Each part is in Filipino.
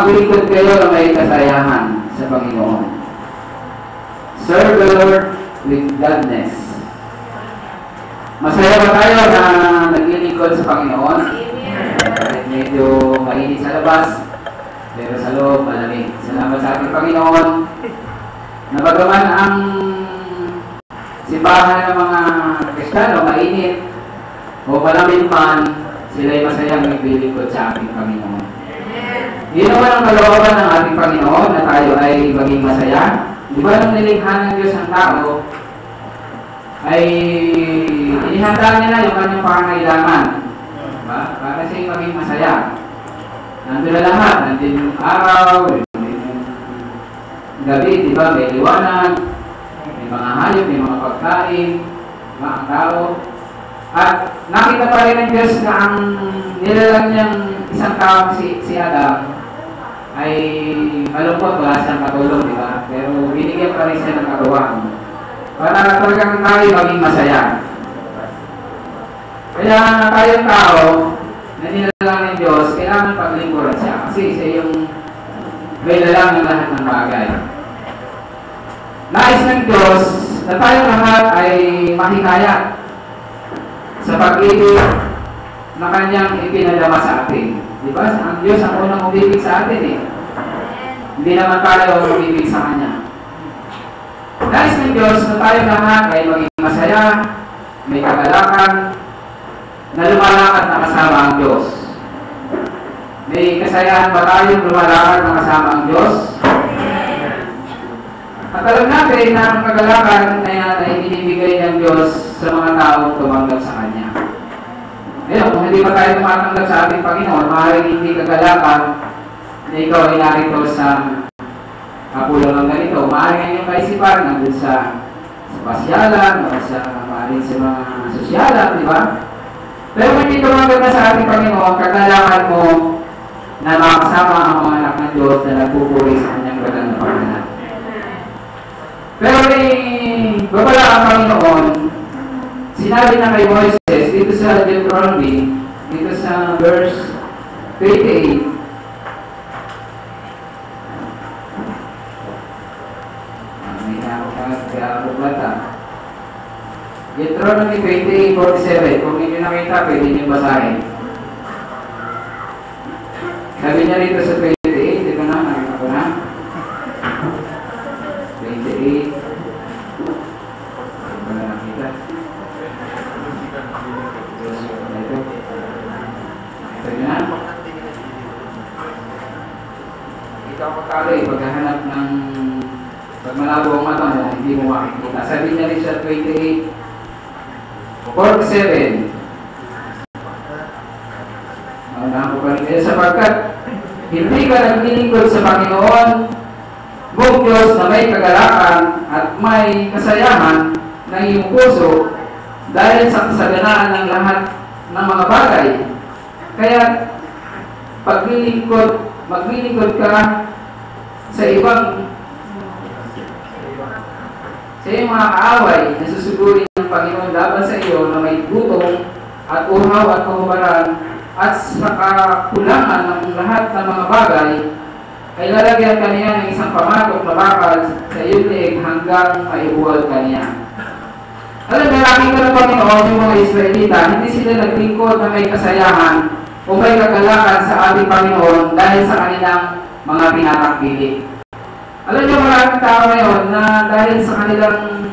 maglingkod kayo na may kasayahan sa Panginoon. Serve the Lord with gladness. Masaya ba tayo na naglilingkod sa Panginoon? Kahit medyo mainit sa labas, pero sa loob malamig. Salamat sa ating Panginoon na bagaman ang simbahan ng mga Kristiyano mainit o malamig man, sila'y masayang naglilingkod sa ating Panginoon. Yun naman ang kalooban ng ating Panginoon na tayo ay maging masaya. Di ba nung nilikha ng Diyos ang tao, ay inihanda niya na yung kanyang pangangailangan. Diba? Para siya maging masaya. Nandun na lahat. Nandun yung araw, yung gabi, di ba? May liwanag, may mga hayop, may mga pagkain, diba? Ang tao. At nakita pa rin ng Diyos na ang nilalang niyang isang tao si Adam ay malungkot, wala siyang katulong, di ba? Pero binigyan pa rin siya ng katuwang para talagang tayo maging masaya. Kaya tayong tao na nilalang ng Diyos, kailangan paglingkuran siya kasi siya yung may lalang ng lahat ng bagay. Nais ng Diyos na tayong lahat ay mahikayat sa pag-ibig na kanyang ipinadama sa atin. Diba? Ang Diyos ang unang umibig sa atin eh. Hindi naman tayo umibig sa Kanya. Nais ng Diyos na tayo lahat ay maging masaya, may kagalakan, na lumalakad na kasama ang Diyos. May kasayahan ba tayo lumalakad na kasama ang Diyos? At alam natin na ang kagalakan na yan ay binibigay ng Diyos sa mga taong tumanggap sa Kanya. Ngayon, kung hindi pa tayo tumatanggap sa ating Panginoon, maaaring hindi kagalakan na ikaw ay narito sa kapulang ng ganito. Maaaring yung kaisipan nandun sa pasyalan o maaaring sa mga sosyalan, di ba? Pero kung hindi tumanggap na sa ating Panginoon, kagalakan mo na makasama ang mga anak ng Diyos na nagpupuri sa Kanyang banal na pangalan. Pero babala ang Panginoon, sinabi na kay Moises dito sa Deuteronomy, dito sa verse 28, may nakakabuklata. Deuteronomy 28:47, kung hindi nakita, pwede niyo basahin. Sabi niya rito sa 28, dito na, nakita ko na. 28. Wala nakita. Ikaw pagkali, paghahanap ng pagmalabo ang mata mo, hindi mo makikita. Sabi niya rin sa 28:47. Maunahan ko pa rin kayo sapagkat hindi ka naglilingkod sa Panginoon mong Diyos na may kagalakan at may kasayahan ng iyong puso dahil sa kasaganaan ng lahat ng mga bagay. Kaya maglilingkod ka sa iyong mga kaaway na susugurin ng Panginoon laban sa iyo na may gutom at uhaw at kahubaran at sa kakulangan ng lahat ng mga bagay, ay lalagyan kaniya ng isang pamatok na bakal sa iyong leeg hanggang maiuwal kaniya. Alam niyo, nakita ng Panginoon yung mga Israelita, hindi sila naglingkod na may kasayahan o may kagalakan sa ating Panginoon dahil sa kanilang mga pinatakbili. Alam niyo, maraming tao ngayon na dahil sa kanilang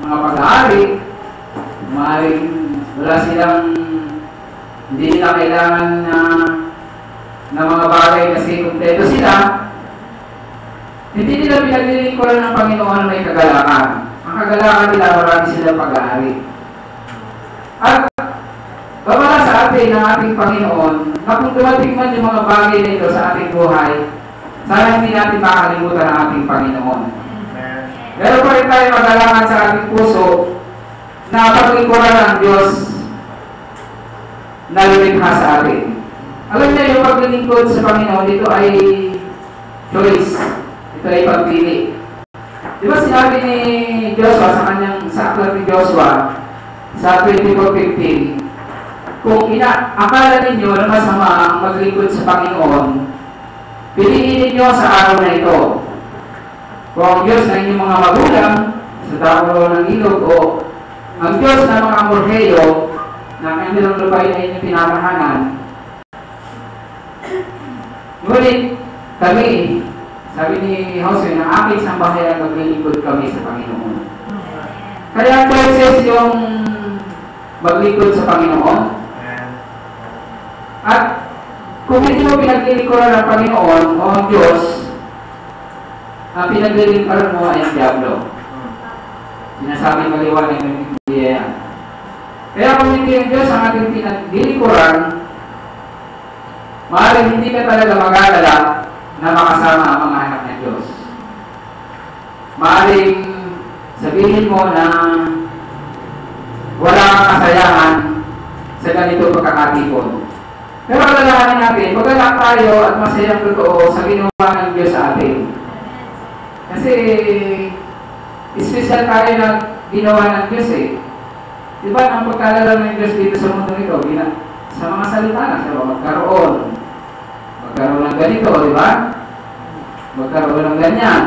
mga pag-aari, maaaring wala silang, hindi nila kailangan na mga bagay kasi kumpleto sila, hindi nila pinaglilingkuran ng Panginoon na may kagalakan. Ang kagalakan nila, marami silang pag-aari. At babala sa atin ng ating Panginoon na kung dumating man yung mga bagay na ito sa ating buhay, sana hindi natin makalimutan ang ating Panginoon. Pero pa rin tayo magalangan sa ating puso na paglingkuran ng Diyos na lumikha sa atin. Alam niyo, yung paglilingkod sa Panginoon, ito ay choice. Ito ay pagpili. Di ba sinabi ni Joshua sa aklat ni Joshua sa 24:15, kung akala ninyo na masama ang maglingkod sa Panginoon, Piliin ninyo sa araw na ito. Kung ang Diyos na inyong mga magulang sa dako ng ilog o ang Diyos na mga Amorheyo na kanilang lupain na inyong pinamahanan. Ngunit kami, sabi ni Jose, ng aking sambahayan maglilingkod kami sa Panginoon. Kaya ang process yung maglingkod sa Panginoon. At kung hindi mo pinaglilingkuran ng Panginoon o ang Diyos, ang pinaglilingkuran mo ay ang Diablo. Sinasabi maliwanag ng Biblia. Kaya kung hindi ang Diyos ang ating pinaglilingkuran, maaaring hindi ka talaga mag-alala na makasama ang mga anak ng Diyos. Maaaring sabihin mo na wala kang kasayahan sa ganito pagkakatipon. Pero alalahanin natin, magalak tayo at masayang totoo sa ginawa ng Diyos sa atin. Kasi special tayo na ginawa ng Diyos eh. Diba ang pagkalala ng Diyos dito sa mundo ito, sa mga salita na siya, magkaroon ng ganito, diba? Magkaroon ng ganyan.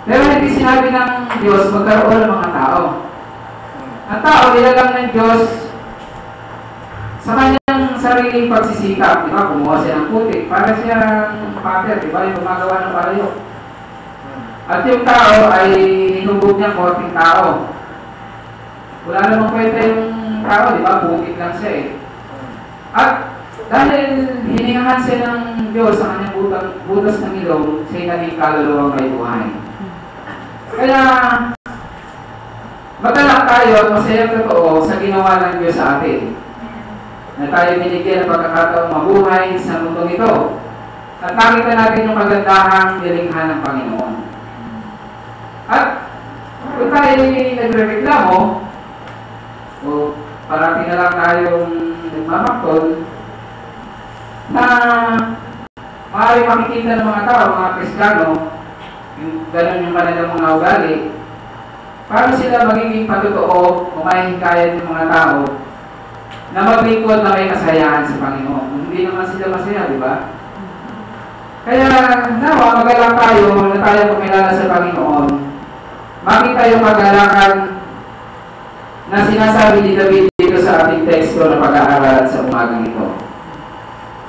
Pero hindi sinabi ng Diyos, magkaroon ng mga tao. Ang tao, nilalang ng Diyos sa kanyang sariling pagsisikap, diba? Kumuha siya ng putik, para siyang pater, diba? Yung gumagawa ng parayo. At yung tao ay hinubog niya konting tao. Wala namang kwenta yung tao, diba? Putik lang siya eh. At dahil hiningahan siya ng Diyos sa kanyang butas ng ilong, siya'y naging kaluluwang may buhay. Kaya, magalak tayo at masayang totoo sa ginawa ng Diyos sa atin. Na tayo binigyan ng pagkakataong mabuhay sa mundong ito. At nakita natin yung kagandahang nilinghan ng Panginoon. At kung tayo nagrereklamo, o parati na lang tayong nagmamaktol, na maaaring makikita ng mga tao, mga Kristiyano, yung gano'n yung kanilang mga ugali, paano sila magiging patotoo o mahihikayan ng mga tao na maglingkod na may kasayahan sa Panginoon. Hindi naman sila masaya, di ba? Kaya nawa, magalak tayo na tayo kumilala sa Panginoon. Makita yung magalakan na sinasabi ni David dito sa ating teksto na pag-aaralan sa umagang ito.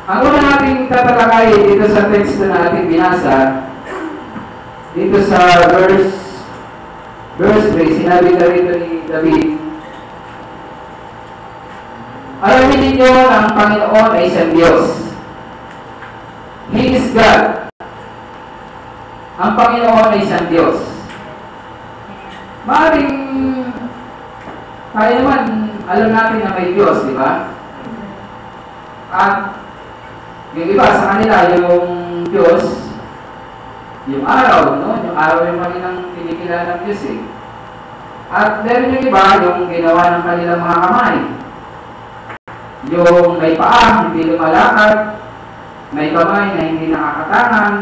Ang una nating tatalakayin dito sa teksto na ating binasa, dito sa verse 3, sinabi na rito ni David, alamin ninyo na ang Panginoon ay isang Diyos. He is God. Ang Panginoon ay isang Diyos. Maaaring tayo naman, alam natin na may Diyos, di ba? At yung iba sa kanila, yung Diyos, yung araw, no? Yung araw yung kanilang pinikilala ng Diyos eh. At meron yung iba, yung ginawa ng kanilang mga kamay. Yung may paa, hindi lumalakad, may kamay na hindi nakakatangan,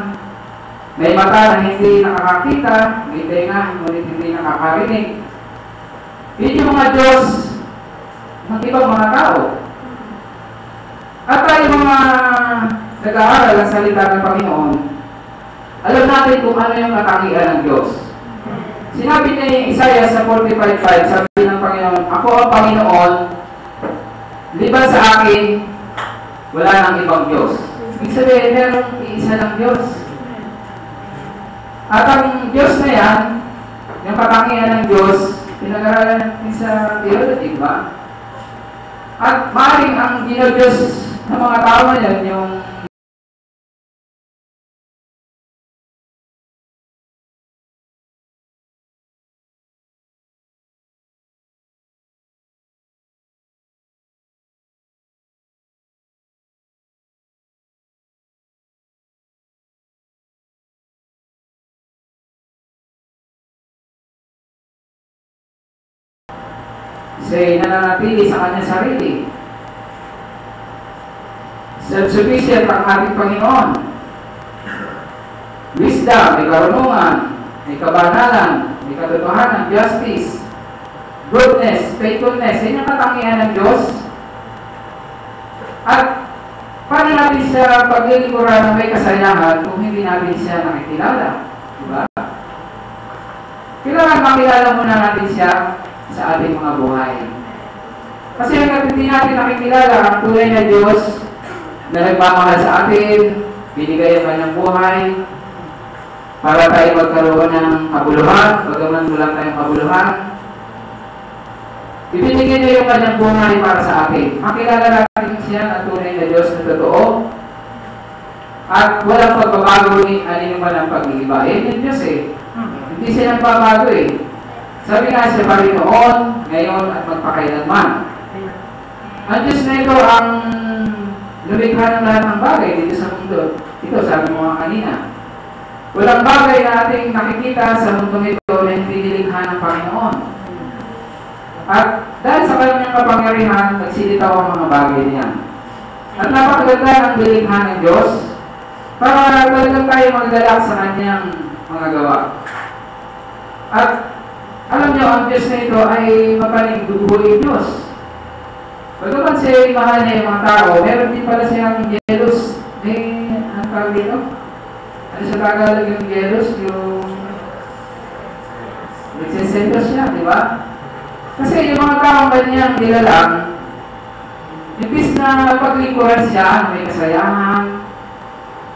may mata na hindi nakakakita, may tenga, ngunit hindi nakakarinig. Yun yung mga Diyos ng ibang mga tao. At tayo mga nag-aaral ang salita ng Panginoon, alam natin kung ano yung katangian ng Diyos. Sinabi ni Isaiah sa 45:5, sabi ng Panginoon, ako ang Panginoon, liban sa akin, wala nang ibang Diyos. Ibig sabihin, merong iisa ng Diyos. At ang Diyos na yan, yung katangian ng Diyos, pinag-aralan natin sa theology, ba? At maaaring ang Diyos ng mga tao na yan, yung siya'y nananatili sa kanyang sarili. Self-sufficient ang ating Panginoon. Wisdom, may karunungan, may kabanalan, may katotohanan, justice, goodness, faithfulness. Yan yung katangian ng Diyos. At Paano natin siya paglilingkuran na may kasayahan kung hindi natin siya nakikilala? Diba? Kailangan makilala muna natin siya sa ating mga buhay. Kasi hanggang hindi natin nakikilala ang tunay na Diyos na nagmamahal sa atin, binigay ang kanyang buhay, para tayo magkaroon ng kabuluhan, bagaman wala tayong kabuluhan. Ibinigay niya yung kanyang buhay para sa atin. Makilala natin siya na tunay na Diyos na totoo. At walang pagbabago ni anino man ang pag-iiba. Yung Diyos hindi siya nagbabago Sabi nga siya pa rin noon, ngayon at magpakailanman. Ang Diyos na ito ang lumikha ng lahat ng bagay dito sa mundo. Ito, sabi mo nga kanina. Walang bagay na ating nakikita sa mundong ito na hindi nilikha ng Panginoon. At dahil sa kanyang kapangyarihan, nagsilitaw ang mga bagay niya. At napakaganda ng nilikha ng Diyos para talagang tayo magdalak sa kanyang mga gawa. At alam niyo, ang Diyos na ito ay mapanigdubuhin Diyos. Bagaman siya mahal niya yung mga tao, meron din pala siyang jealous. Ang tawag dito? Ano sa Tagalog yung jealous? Yung nagsisentos siya, di ba? Kasi yung mga taong kanyang nilalang, imbis na paglingkuran siya, may kasayahan,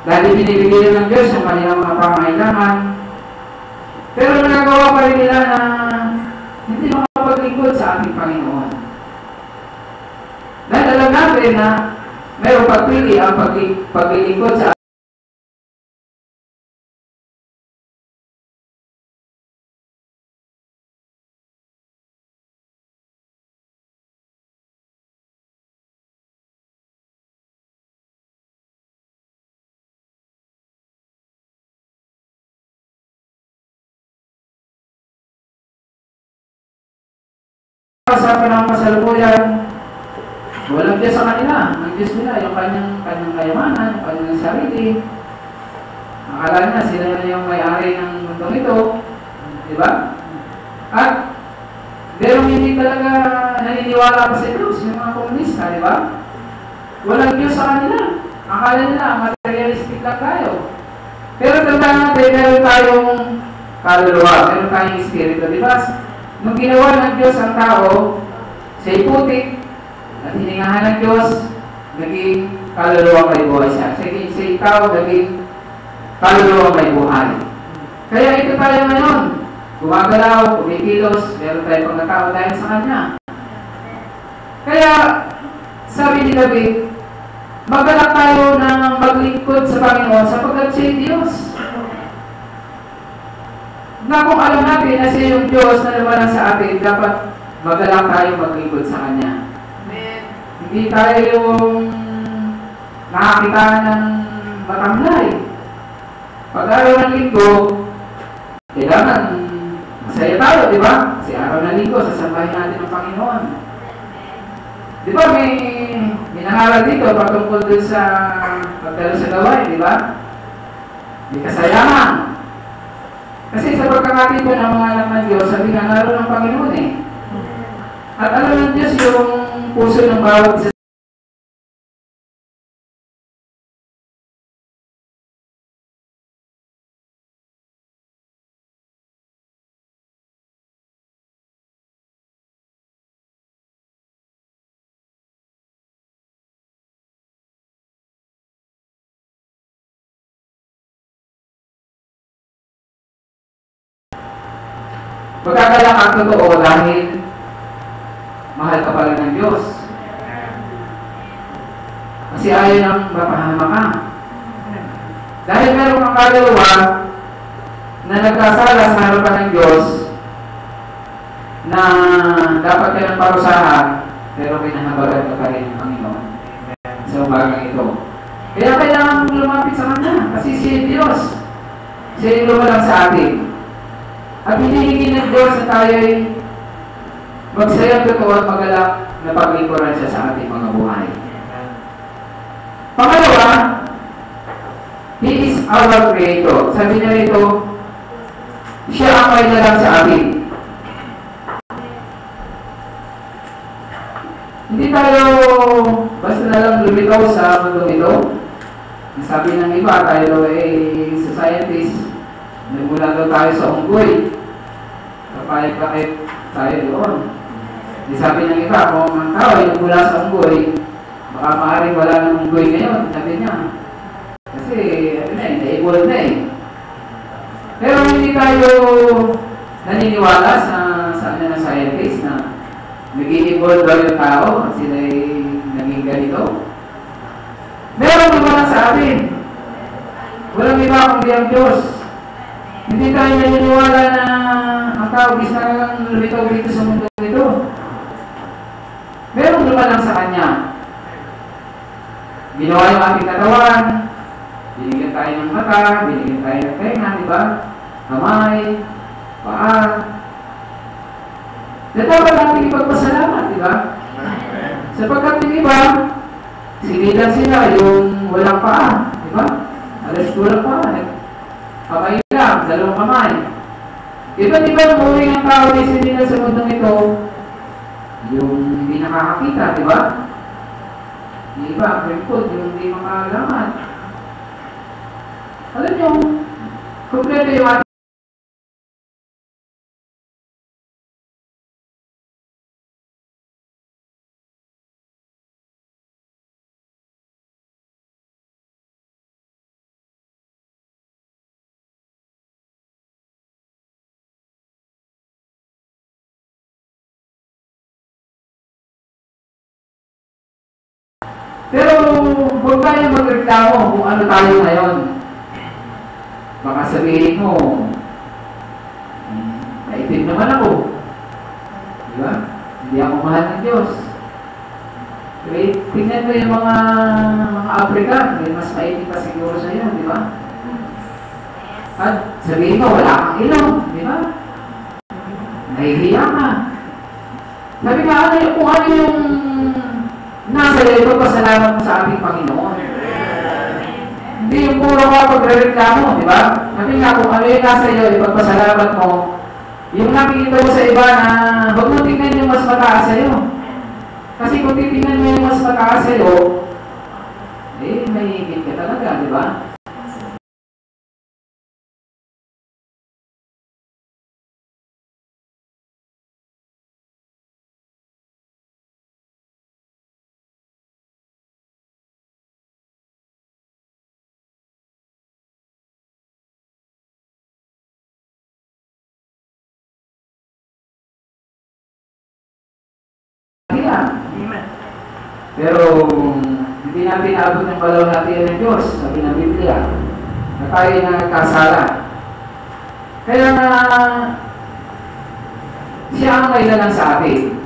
dahil binibigyan ng Diyos yung kanilang mga pangailangan, pero nagagawa pa rin nila na hindi makapaglingkod sa ating Panginoon. Dahil alam natin na mayroong pagpili ang paglilingkod sa panahon kasalukuyan. Walang Diyos sa kanila. Ang Diyos nila, yung kanyang kayamanan, yung kanyang sarili. Akala niya, sila na yung may-ari ng mundong ito. Diba? At merong hindi talaga naniniwala pa sa Diyos, yung mga komunista, diba? Walang Diyos sa kanila. Akala nila, materialistic lang tayo. Pero tandaan natin, meron tayong kaluluwa, meron tayong espiritu, diba? Nung ginawa ng Diyos ang tao, siya iputik, at hiningahan ng Diyos, naging kaluluwa may buhay siya. Siya tao, naging kaluluwa may buhay. Kaya ito tayo ngayon, gumagalaw, kumikilos, meron tayong pagkatao dahil sa Kanya. Kaya, sabi ni David, maggalak tayo ng maglingkod sa Panginoon sapagkat siya Diyos. Na kung alam natin na siya yung Diyos na naman sa atin, dapat maggalak tayo maglingkod sa Kanya. Amen. Hindi tayo yung nakakita ng matamlay. Pag araw ng linggo, kailangan masaya tayo, di ba? Kasi araw ng linggo, sasambahin natin ang Panginoon. Di ba may nangaral dito patungkol dun sa pagdalo sa gawain, di ba? May kasayahan. Kasi sa pagkakati po ng mga anak ng Diyos, sabi nga naroon ng Panginoon At alam ng Diyos yung puso ng bawat isa. Magkakalak ang totoo dahil mahal ka pala ng Diyos. Kasi ayaw nang mapahama ka. Dahil meron kang kaluluwa na nagkasala sa harapan ng Diyos na dapat ka ng parusahan, pero pinahabagan ka pa rin ng Panginoon sa umagang ito. Kaya kailangan mong lumapit sa Kanya kasi siya Diyos. Siya yung lumalang sa atin. At hinihingi ng Diyos na tayo'y magsayang totoo at magalak na paglingkuran siya sa ating mga buhay. Pangalawa, He is our Creator. Sabi niya rito, siya ang may nalang sa atin. Hindi tayo basta basta na lang lumitaw sa mundo ito. Sabi ng iba, tayo ay sa scientist, nagmula daw tayo sa unggoy. Kapayag tayo doon. Sabi ng iba, kung ang tao ay nagmula sa unggoy, baka maaaring wala ng unggoy ngayon, sabi niya. Kasi, na-evolve na eh. Pero hindi tayo naniniwala sa ng scientist na nag-i-evolve daw yung tao at sila ay naging ganito. Meron naman lang sa atin. Walang iba kundi ang Diyos. Hindi tayo naniniwala na ang tao is na lang lumitaw dito sa mundo ito. Meron naman lang sa Kanya. Ginawa yung ating katawan, binigyan tayo ng mata, binigyan tayo ng tenga, di ba? Kamay, paa. Na dapat natin ipagpasalamat, di ba? Sapagkat yung iba, sinilan sila yung walang paa, di ba? Alas walang paa, kamay lang, dalawang kamay. Iba't ibang uri ng tao na sinilan sa mundong ito, yung hindi nakakakita, di ba? Yung iba, crippled, yung hindi makalaman. Alam nyo, kompleto yung ating pero huwag tayo magreklamo kung ano tayo ngayon. Baka sabihin mo, maitim naman ako. Di ba? Hindi ako mahal ng Diyos. Okay? Tingnan mo yung mga African, may mas maitim pa siguro sa iyo, di ba? At sabihin mo, wala kang ilong, di ba? Nahihiya ka. Sabi nga, kung ano yung nasa iyo, pasalamat mo sa ating Panginoon. Hindi yung puro ka pagre-reklamo, di ba? Sabi nga, kung ano yung nasa iyo, ipagpasalamat mo, yung nakikita mo sa iba na huwag mo tingnan yung mas mataas sa iyo. Kasi kung titingnan mo yung mas mataas sa iyo, eh, may higit ka talaga, di ba? Pero hindi natin naabot ng kalawalhatian ng Diyos, sabi ng Biblia, na tayo nagkasala. Kaya nga, siya ang may lalang sa atin.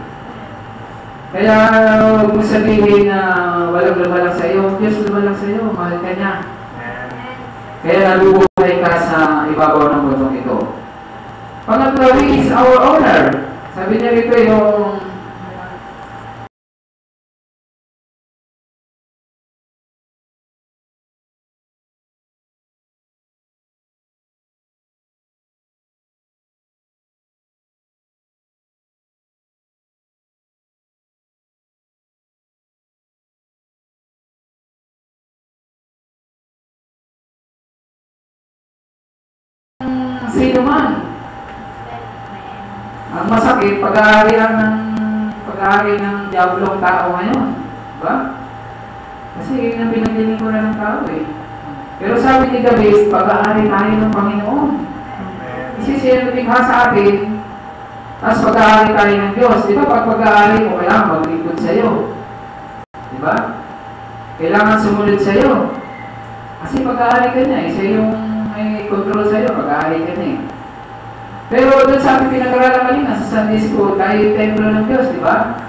Kaya huwag mo sabihin na walang lumalang sa iyo, Diyos lumalang sa iyo, mahal ka niya. Kaya nabubuhay ka sa ibabaw ng mundong ito. Pangatlo, He is our owner. Sabi niya rito yung sino man. Ang masakit, pag-aari ng diablong tao ngayon. Diba? Kasi yun ang pinaglilingkuran ng tao eh. Pero sabi ni David, pag-aari tayo ng Panginoon. Kasi siya nalikha sa atin, tapos pag-aari tayo ng Diyos. Diba pag pag-aari mo, kailangan maglingkod sa iyo. Diba? Kailangan sumunod sa iyo. Kasi pag-aari ka niya eh. Siya yung may control sa iyo, pag-aari ka na eh. Pero doon sa ating pinag-aralan kanina, sa Sunday School, tayo yung templo ng Diyos, di ba?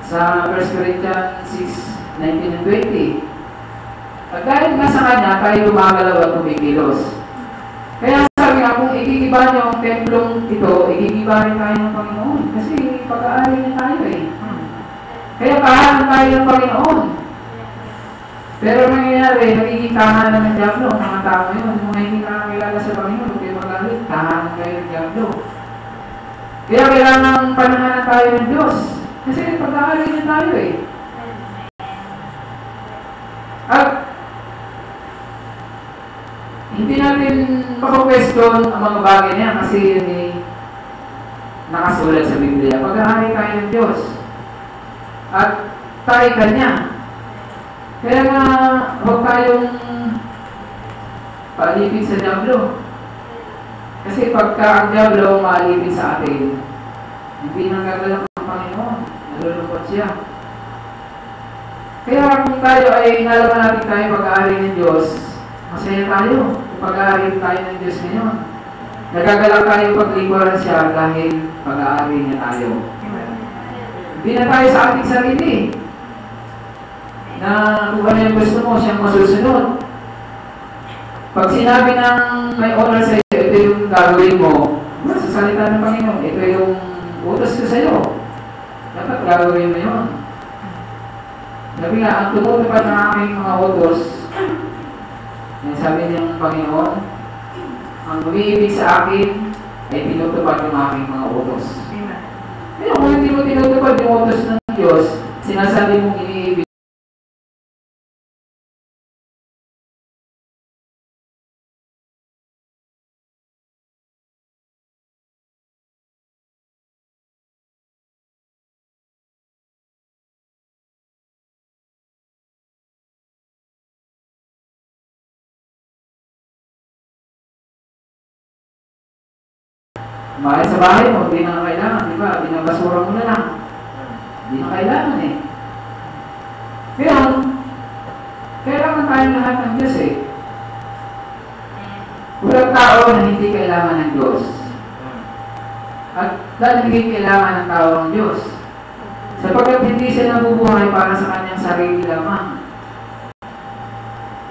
Sa 1 Corinthians 6:19 and 20. At dahil nga sa Kanya, tayo gumagalaw at kumikilos. Kaya sabi nga, kung ikikiba niyo ang templong ito, ikikiba rin tayo ng Panginoon. Kasi pag-aari niya tayo eh. Kaya kahanan tayo ng Panginoon. Pero nangyayari, nagiging tahanan ng Diablo ang mga tao ngayon. Yung mga hindi nakakilala sa Panginoon, huwag kayo magalit, tahanan kayo ng Diablo. Kaya kailangan panahanan tayo ng Diyos. Kasi pag-aari niya tayo eh. At hindi natin mako-question ang mga bagay niya kasi yun nakasulat sa Biblia. Pag-ahari tayo ng Diyos. At tayo Kanya. Kaya nga, huwag tayong paalipin sa Diablo. Kasi pagka ang Diablo maalipin sa atin, hindi nang gagalak ng Panginoon. Nalulungkot siya. Kaya kung tayo ay nalaman natin tayo pag-aari ng Diyos, masaya tayo kung pag-aari tayo ng Diyos ngayon. Nagagalak tayo paglingkuran siya dahil pag-aari niya tayo. Hindi na tayo sa ating sarili na kung ano yung gusto mo, siyang masusunod. Pag sinabi ng may honor sa iyo, ito yung gagawin mo, sa salita ng Panginoon, ito yung utos ko sa iyo. Dapat gagawin mo yun. Sabi nga, ang tumutupad ng aking mga utos, yan sabi niyang Panginoon, ang umiibig sa akin ay tinutupad yung aking mga utos. Kaya kung hindi mo tinutupad yung utos ng Diyos, sinasabi mong iniibig. Mahal sa bahay mo, hindi na kailangan, di ba? Binabasura mo na lang. Hindi na kailangan eh. Kaya, kailangan tayo lahat ng Diyos eh. Walang tao na hindi kailangan ng Diyos. At dahil hindi kailangan ng tao ng Diyos. Sapagkat hindi siya nabubuhay para sa kanyang sarili lamang.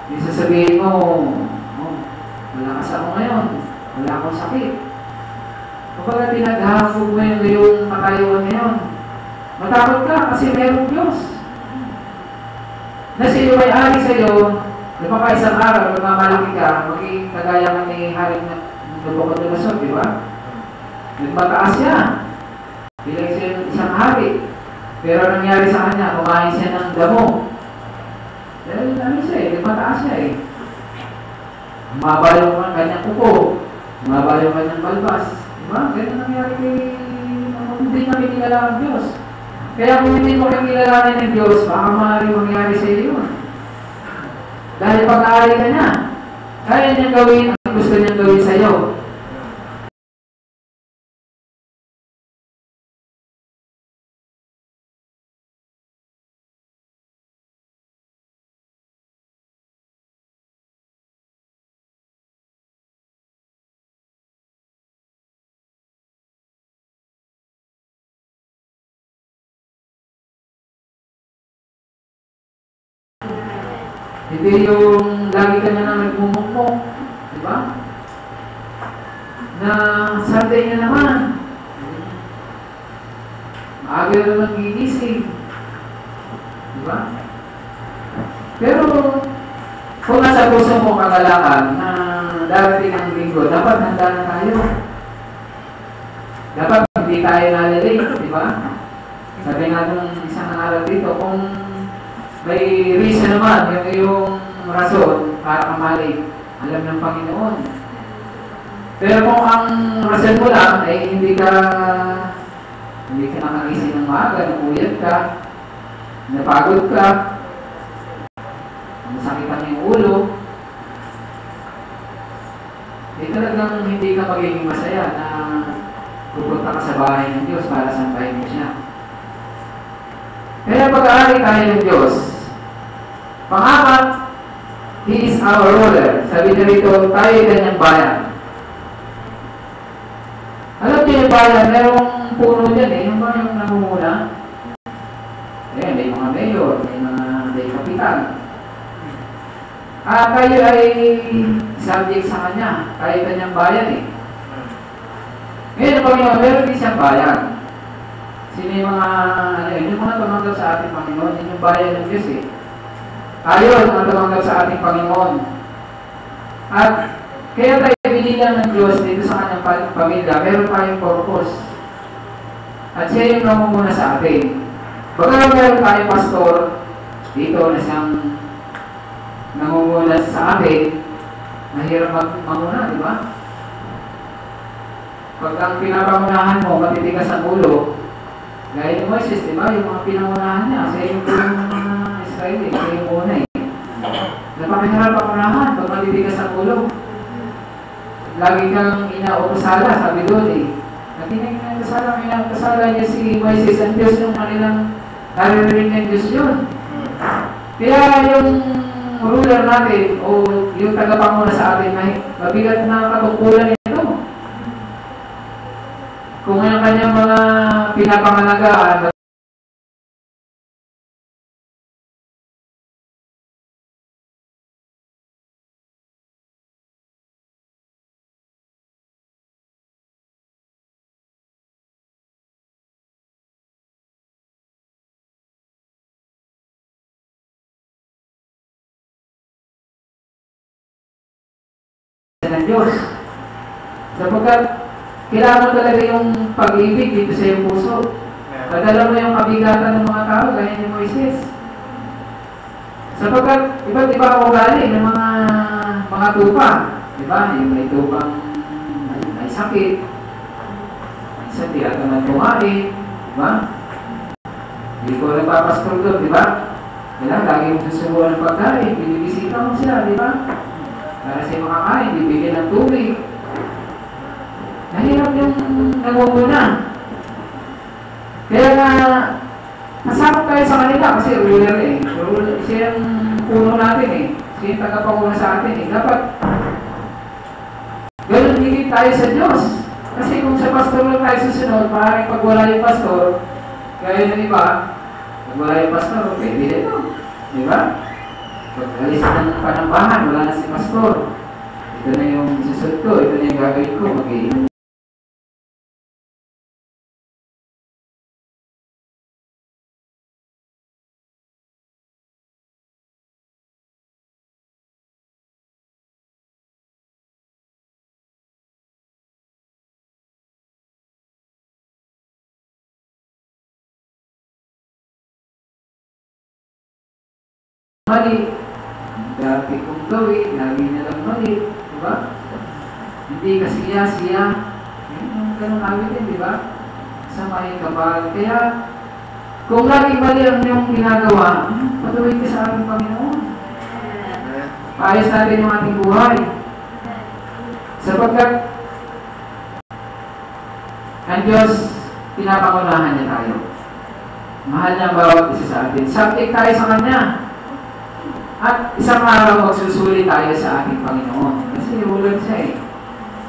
Yung sasabihin mo, oh, malakas ako ngayon, wala akong sakit. Kapag pinaghahapog mo yung katayuan ngayon, matakot ka kasi mayroong Diyos. Na sino may ari sa iyo, napaka isang araw, nagmamalaki ka, maging kagaya ka ni Haring Nabucodonosor, di ba? Nagmataas siya. Bilang siya isang hari. Pero nangyari sa kanya, kumain siya ng damo. Dahil ano siya eh, nagmataas siya eh. Umaba yung kanyang kuko, umaba yung kanyang balbas. Diba? Ganyan nangyari kay hindi namin kilala ang Diyos. Kaya kung hindi mo kilalanin ng Diyos, baka maaaring mangyari sa iyo yun. Dahil pag-aari ka niya, kaya niyang gawin ang gusto niyang gawin sa iyo. Hindi yung lagi ka na nagmumukmok, di ba? Na Sunday na naman. Maaga na naman gigising. Di ba? Pero, kung nasa puso mo kagalakan na darating ang linggo, dapat handa na tayo. Dapat hindi tayo nalilate, di ba? Sabi nga nung isang nangaral dito, kung may reason naman, yung rason para kamali, alam ng Panginoon. Pero kung ang rason mo lang ay hindi ka nakagising ng maaga, napuyat ka, napagod ka, masakitan yung ulo, talagang hindi ka magiging masaya na pupunta ka sa bahay ng Diyos para sampahin mo siya. Kaya pag-aari tayo ng Diyos. Pangapat, He is our ruler. Sabi na rito, tayo kanyang bayan. Alam niyo yung bayan, merong puno dyan eh. Yung ba yung namumuna? Ayan, may mga mayor, may kapitan. Tayo ay subject sa kanya. Tayo kanyang bayan eh. Ngayon, ang Panginoon, meron din siyang bayan. Sino yung mga tumanggap sa ating Panginoon, yun yung bayan ng Diyos eh. Tayo ang tumanggap sa ating Panginoon. At kaya tayo binilang ng Diyos dito sa kanyang pamilya, meron tayong purpose. At siya yung namumuna sa atin. Baka meron tayong pastor dito na siyang nangunguna sa atin, mahirap mamuna, di ba? Pag ang pinapangunahan mo, matitigas ang ulo, gaya ni Moises, di ba? Yung mga pinangunahan niya, sa yung mga Israeli, sa yung una eh. Napakahirap ang unahan pag matitigas ang ulo. Lagi kang inaukusala, sabi doon eh. Natinag na inaukusala niya si Moises, ang Diyos yung kanilang naririnig ng Diyos yun. Kaya yung ruler natin o yung tagapanguna sa atin, mabigat na katungkulan ito. Kung ang kanyang mga pinapangalagaan, ng Diyos. Sapagkat kailangan mo talaga yung pag-ibig dito sa iyong puso. Padala mo yung kabigatan ng mga tao gaya ni Moises. Sapagkat iba't iba ang ugali ng mga tupa. Diba? Yung may tupang may sakit, may sakit at may tumain. Diba? Hindi ko nagpapastol doon, diba? Kailangan lagi mo susubuan ng pagkain, binibisita mo sila, diba? Para siya makakain, bibigyan ng tubig. Nahirap yung nangunguna. Kaya nga, nasakot tayo sa kanila kasi ruler eh. Siya yung puno natin eh. Siya yung tagapanguna sa atin eh. Dapat, ganun higit tayo sa Diyos. Kasi kung sa pastor lang tayo susunod, maaaring pag wala yung pastor, gaya ng iba, pag wala yung pastor, pwede ito. Diba? Pag alis ng panambahan, wala na si pastor. Ito na yung susunod ko, ito na yung gagawin ko, mag-iinom. Mali. Dati kong gawin, lagi na lang mali. Diba? Hindi kasi siya. Yung ganun namin din, diba? Samahin kapal. Kaya, kung lagi mali ang iyong ginagawa, patuloy ka sa ating Panginoon. Paayos natin yung ating buhay. Sapagkat, ang Diyos, pinapangunahan niya tayo. Mahal niya ang bawat isa sa atin. Subject tayo sa Kanya. At isang araw magsusuli tayo sa ating Panginoon. Kasi ulan siya eh.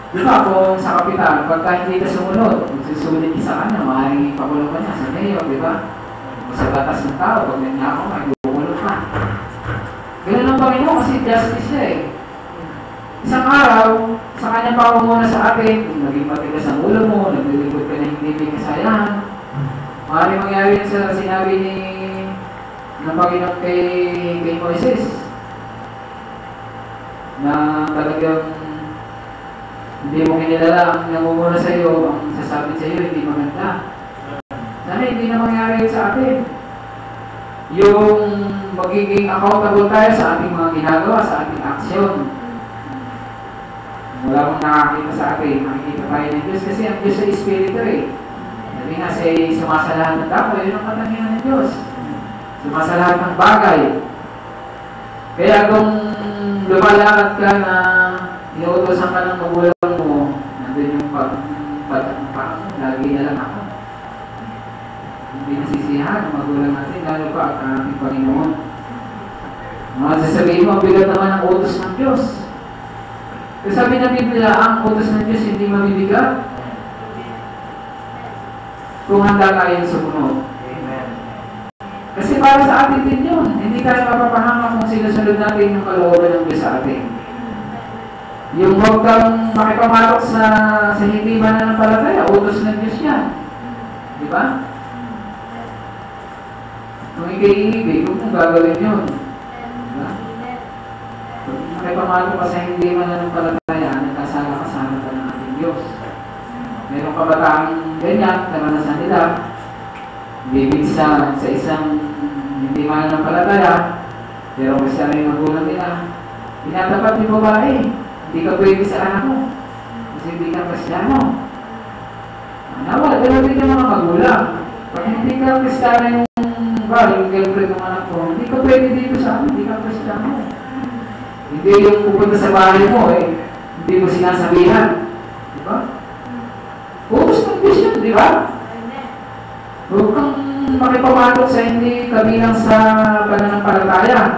Di ba kung sa kapitan, pagka hindi ka sumunod, magsusulit ka sa kanya, maaaring ipakulong ka niya sa mayor, di ba? O sa batas ng tao, pag nangyako, may bukulong ka. Ganun ang Panginoon kasi justice siya eh. Isang araw, sa kanya pangunguna sa atin, kung naging matigas ang ulo mo, naglilipod ka na hindi may kasayahan, maaaring mangyari yun sa sinabi ng Panginoon kay Moises na talagang hindi mo kinilala ang nangunguna sa iyo, ang sasabi sa iyo hindi maganda. Sana hindi na mangyari sa atin. Yung magiging accountable tayo sa ating mga ginagawa, sa ating aksyon. Wala mong nakakita sa atin, makikita tayo ng Diyos kasi ang Diyos ay Espiritu eh. Sabi nga sa sumasalahan ng tao, yun ang katangian ng Diyos. Sa lahat ng bagay. Kaya kung lumalakad ka na inuutosan ka ng magulang mo, nandun yung lagi na lang ako. Hindi nasisiyahan ang magulang natin, lalo pa ang ating Panginoon. Sasabihin mo, bigat naman ang utos ng Diyos. Kasi sabi ng Biblia, ang utos ng Diyos hindi mabibigat kung handa tayong sumunod. Kasi para sa atin din yun. Hindi tayo mapapahamak kung sinusunod natin yung kalooban ng Diyos sa atin. Yung huwag kang makipamatok sa hindi mananampalataya, utos ng Diyos yan. Di ba? Kung ikay-ibig, huwag mong gagawin yun. Di ba? Kung makipamatok ka sa hindi mananampalataya, nagkasala ka sa harapan ng ating Diyos. Merong kabataang ganyan, karanasan nila, bibig sa isang hindi mananampalataya, Pero Kristiyano yung magulang nila, tinatapat yung babae. Hindi ka pwede sa anak mo. Kasi hindi ka Kristiyano. Nawa, ganun din yung mga magulang. Pag hindi ka Kristiyano yung girlfriend ng anak mo, hindi ka pwede dito sa amin, hindi ka Kristiyano. Hindi yung pupunta sa bahay mo, hindi mo sinasabihan. Diba? Focus ng vision, di ba? Huwag kang makipamatod sa hindi kabilang sa pananampalataya.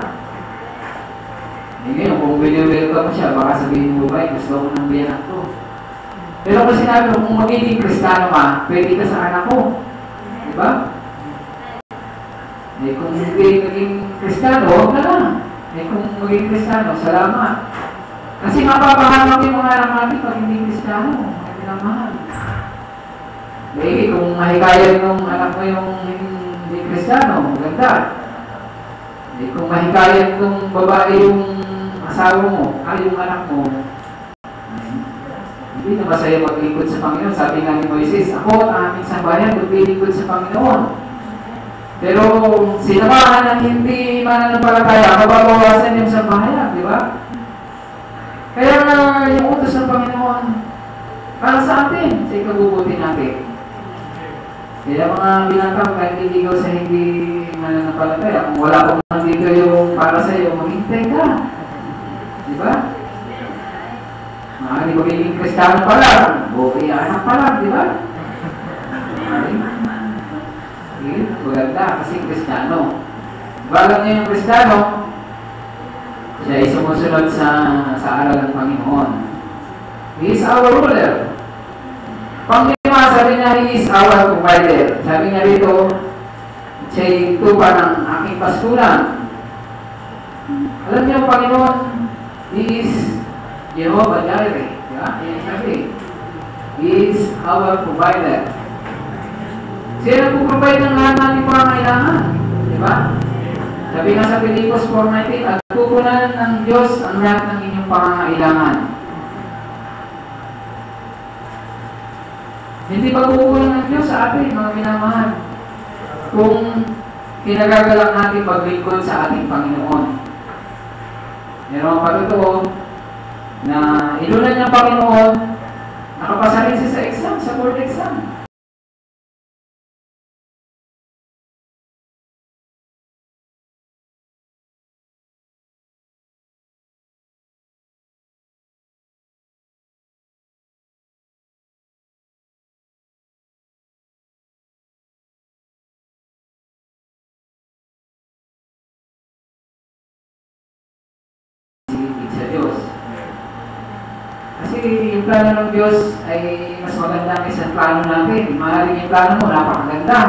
Ngayon, kung welcome mo siya, baka sabihin mo ba, gusto ko ng biyanak ko. Pero kung sinabi mo, kung magiging Kristiyano ka, pwede ka sa anak ko. Diba? Kung hindi maging Kristiyano, huwag na lang. Kung maging Kristiyano, salamat. Kasi mapapahanap yung mga anak natin pag hindi Kristiyano. Hindi na mahal. Kung mahikayan yung anak mo yung hindi Kristiyano, maganda. Kung mahikayan yung babae yung asawa mo, yung anak mo, hindi na masaya maglingkod sa Panginoon. Sabi nga ni Moises, ako at aming sambayan maglilingkod sa Panginoon. Pero sinamahan ng hindi mananampalataya, mababawasan yung sambahayan, di ba? Kaya nga yung utos ng Panginoon para sa atin, sa ikabubuti natin. Kaya mga binatang kahit hindi sa hindi mananampalataya, kung wala pong nandito yung para sa iyo, maghintay ka. Di ba? Di magiging Kristiyano pa lang, okay, anak pa lang, di ba? Maganda kasi Kristiyano. Balang niya yung Kristiyano, siya ay sumusunod sa aral ng Panginoon. He is our ruler. Panglima, sabi niya, He is our provider. Sabi niya rito, siya ay tupa ng aking pastulan. Alam niyo, Panginoon, He is Jehovah Jireh. Diba? He is our provider. Siya nagpo-provide ng lahat natin pangangailangan. Diba? Sabi nga sa Pilipos 4:19, at pupunan ng Diyos ang lahat ng inyong pangangailangan. Hindi ba pupunan ng Diyos sa atin, mga minamahal? Kung kinagagalak natin maglingkod sa ating Panginoon. Meron pa totoo na inulan niya Panginoon, nakapasa rin siya sa exam, sa board exam. Sa Diyos. Kasi yung plano ng Diyos ay mas maganda kaysa plano natin. Maaaring yung plano mo, napakaganda.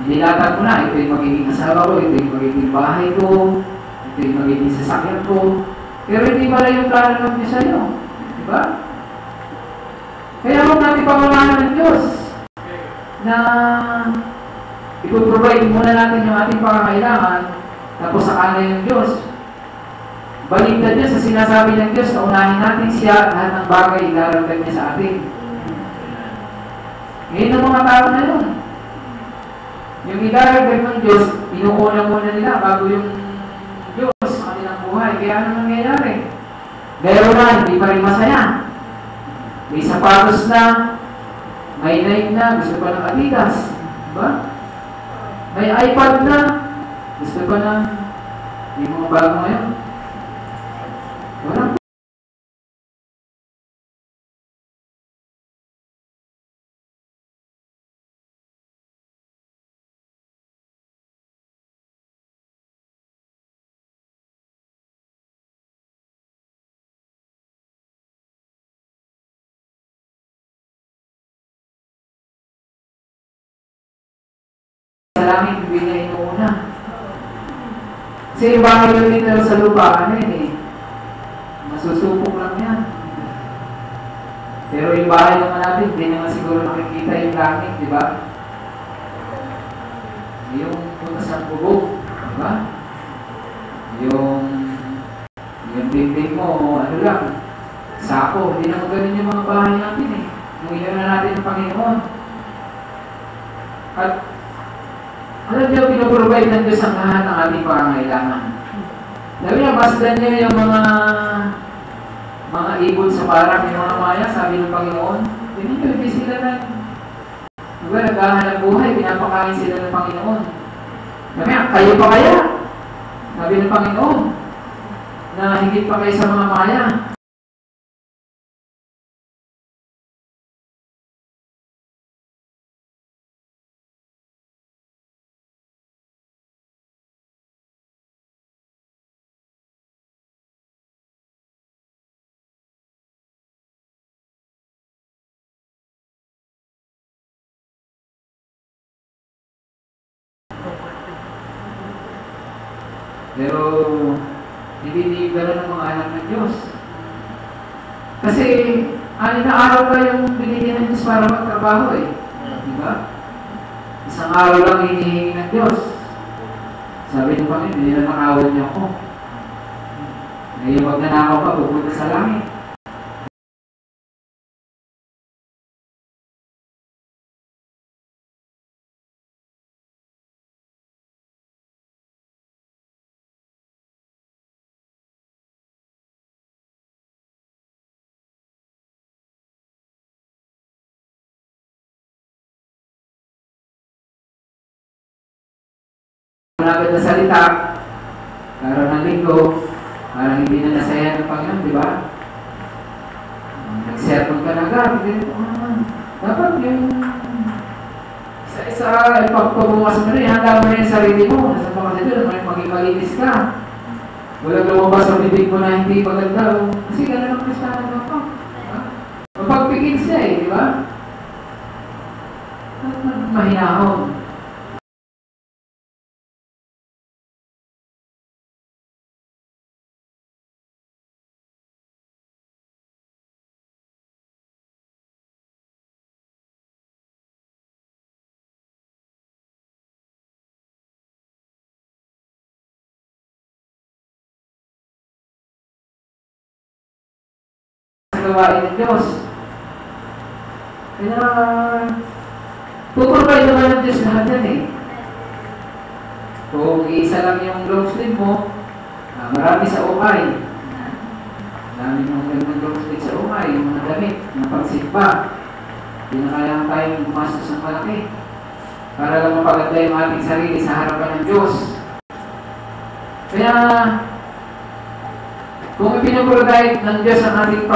Nilatag mo na, ito yung magiging asawa ko, ito yung magiging bahay ko, ito yung magiging sasakyan ko. Pero hindi pala yung plano ng Diyos sa'yo. Diba? Kaya huwag natin pangunahan ng Diyos na ipoprovide muna natin yung ating pangangailangan, tapos sakala yung Diyos. Baligtad niya sa sinasabi ng Diyos na unahin natin siya, lahat ng bagay ilaragdag niya sa atin. Ngayon ang mga tao na yun. Yung ilaragdag ng Diyos, inuuna muna nila bago yung Diyos sa kanilang buhay. Kaya ano nangyayari? Meron na, hindi pa rin masaya. May sapatos na, may Nike na, gusto pa ng Adidas. Diba? May iPad na, gusto pa ng yung mga bago ngayon. Wala. Sa langit, bibig niya inuuna. Kasi yung bahay yung dito sa lupa, ano yun eh. Masusupok lang yan. Pero yung bahay naman natin, hindi naman siguro nakikita yung langit, di ba? Yung putas ng bubog, di ba? Yung dingding mo, ano lang, sako, hindi naman ganun yung mga bahay natin eh. Nung na natin ng Panginoon. At alam niyo, pinoprovide ng Diyos ang lahat ng ating pangangailangan. Sabi niya, masdan niya yung mga ibon sa parang, yung mga maya, sabi ng Panginoon. Hindi sila na, diba, naghahanap buhay, pinapakain sila ng Panginoon. Sabi niya, kayo pa kaya? Sabi ng Panginoon, na higit pa kayo sa mga maya. Pero, hindi gano'n ang mga anak ng Diyos. Kasi, anin na araw pa yung binigyan ng Diyos para magtrabaho eh. Diba? Isang araw lang hinihingi ng Diyos. Sabi ng Panginoon, hindi na nakawal niya ako. Ngayon, wag na ako pa, pupunta sa langit. Malapit na salita, karoon ng linggo, parang hindi na nasaya ng Panginoon, di ba? Nag-sermon ka na agad, dapat yung isa-isa, ipagpabukas mo rin, handa mo rin yung sarili mo, nasa pa kasi doon, maging malinis ka. Walang lumabas sa bibig mo na hindi maganda, kasi gano'n ang Kristana mo pa. Mapagpikit siya eh, di ba? Mahinahon. Gawain ng Diyos. Kaya, puprovide naman ng Diyos lahat yan eh. Kung isa lang yung long sleeve mo, marami sa ukay. Marami mong gandang long sleeve sa ukay, yung mga damit, yung pagsimpa. Hindi na kaya tayong gumastos ng malaki. Para lang mapaganda yung ating sarili sa harapan ng Diyos. Kaya, kung ipinaprovide ng Diyos ang ating